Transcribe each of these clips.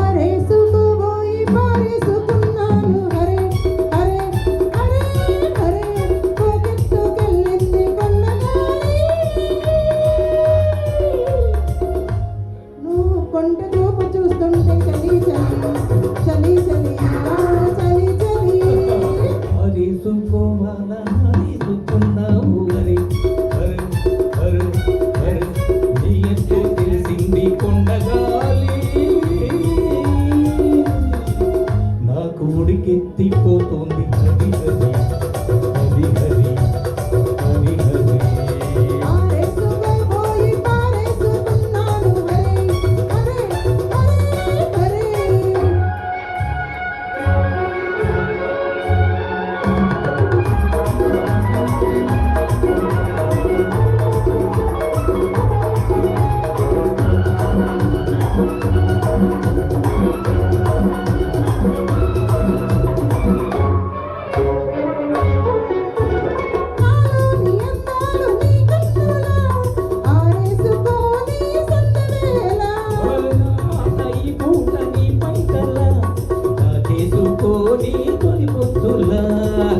ఆరేసుకుపోయి పారేసుకున్నాను హరే హరే హరే హరే పోకెత్తుకెళ్ళింది కొండగాలి నువ్వు కొండ చూపు చూస్తుంటే చలి చలి చలి చలి చలి చలి ఆరేసుకోవాలా ఆరేసుకున్నావు హరి హరి హరి హరి నీ ఎంతో తెలిసింది కొండగాలి నాకు ఉడికెత్తిపోతుంది హరి హరి హరి హరి హరి హరి ఆరేసుకుపోయి పారేసుకున్నాను హరే హరే హరే హరే నాలోని అందాలు నీ కన్నులా ఆరేసుకొని సందవేళ ఈ పూట నీ పైకల నా చేసుకోని తొలి పొత్తులా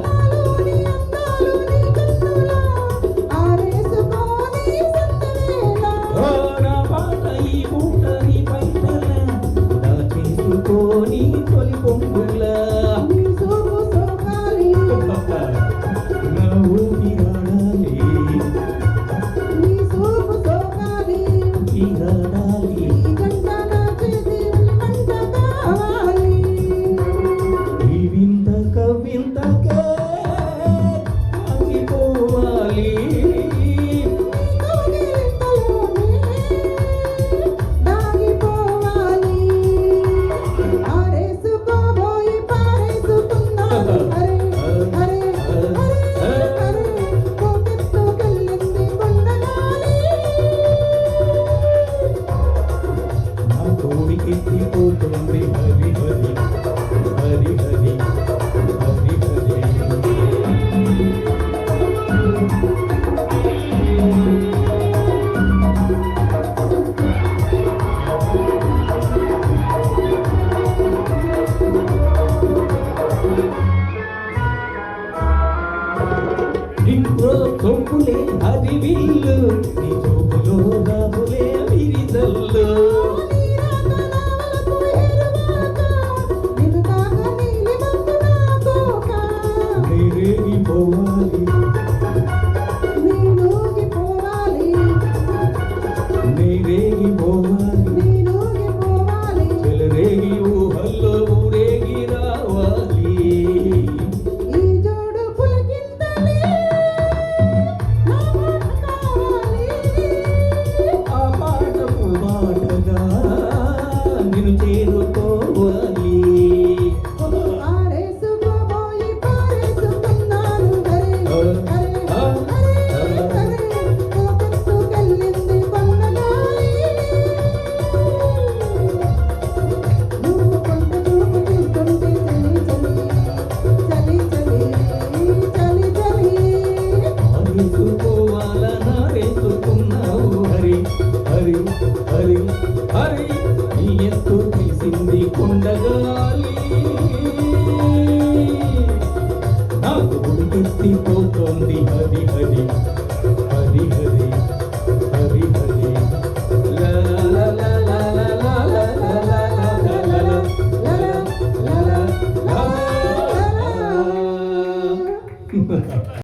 నాలోని అందాలు నీ కన్నులా ఆరేసుకొని సందవేళ నా పాట ఈ పూట నీ పైకల నా చేసుకోని తొలి పొంగులా నీ సోపు సోకాలి నా ఊపిరాడాలి నీ సోపు సోకాలి ఊపిరాడాలి ఈ గంట నా చేతి మంట కావాలి ఈ వింతక వింతకే ఆగిపోవాలి దాగిపోవాలి ఆరేసుకోబోయి పారేసుకున్నాను హరే హరే హరే హరే పోకెత్తుకెళ్ళింది కొండగాలి నా కోడికెత్తిపోతుంది హరి హరి హరి హరి హరి హరి ఇంట్లో తొంపులే అది విల్లు నీ చూపులో రాబులే విరిదల్లు నిన్ను తాక నీలి మబ్బు నా కోక నేరేగిపోవాలి నీలోగిపోవాలి నేరేగిపోవాలి నీలోగిపోవాలి చెలరేగి ఊహల్లో ఊరేగి రావాలి ఈ జోడు పులకింతలే నా మాట కావాలి ఆ పాటకు మాటగా నిన్ను చేరుకోవాలి ఆరేసుకోబోయి పారేసుకున్నాను హరే హరే హరే హరే పోకెత్తుకెళ్ళింది కొండగాలి నువ్వు కొండ చూపు చూస్తుంటే చలి చలి చలి చలి చలి ఆరేసుకోవాలా నారేసుకున్నావు హరి హరి హరి హరి నీ ఎంతో తెలిసింది కొండగాలి నాకు ఉడికెత్తిపోతోంది హరి హరి హరి హరి హరి హరి లా లా లా లా లా లా లా లా లా లా లా లా లా లా లా లా లా.